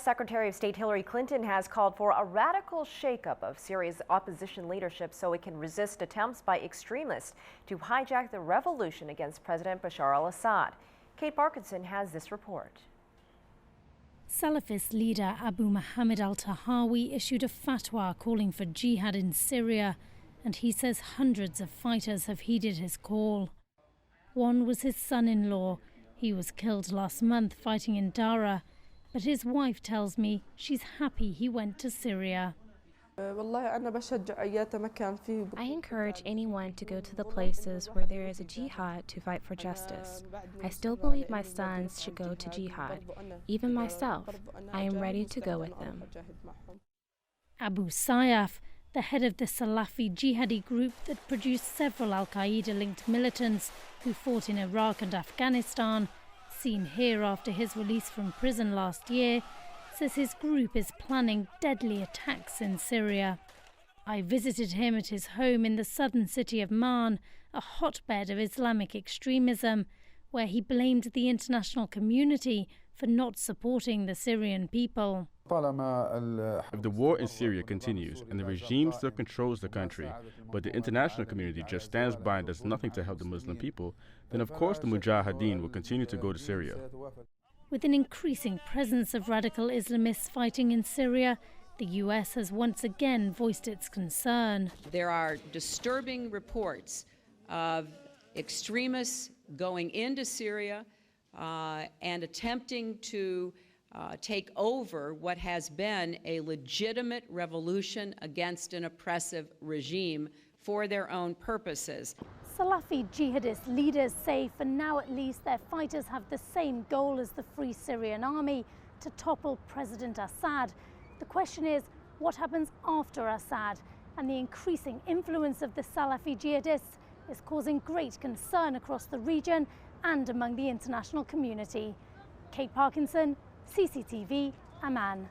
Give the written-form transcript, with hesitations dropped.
Secretary of State Hillary Clinton has called for a radical shakeup of Syria's opposition leadership so it can resist attempts by extremists to hijack the revolution against President Bashar al-Assad. Kate Parkinson has this report. Salafist leader Abu Muhammad al-Tahawi issued a fatwa calling for jihad in Syria, and he says hundreds of fighters have heeded his call. One was his son-in-law. He was killed last month fighting in Dara, but his wife tells me she's happy he went to Syria. I encourage anyone to go to the places where there is a jihad to fight for justice. I still believe my sons should go to jihad. Even myself, I am ready to go with them. Abu Sayyaf, the head of the Salafi jihadi group that produced several al-Qaeda-linked militants who fought in Iraq and Afghanistan, seen here after his release from prison last year, says his group is planning deadly attacks in Syria. I visited him at his home in the southern city of Man, a hotbed of Islamic extremism, where he blamed the international community for not supporting the Syrian people. If the war in Syria continues and the regime still controls the country, but the international community just stands by and does nothing to help the Muslim people, then of course the Mujahideen will continue to go to Syria. With an increasing presence of radical Islamists fighting in Syria, the US has once again voiced its concern. There are disturbing reports of extremists going into Syria and attempting to take over what has been a legitimate revolution against an oppressive regime for their own purposes. Salafi jihadist leaders say for now at least their fighters have the same goal as the Free Syrian Army, to topple President Assad. The question is, what happens after Assad? And the increasing influence of the Salafi jihadists is causing great concern across the region and among the international community. Kate Parkinson, CCTV, Amman.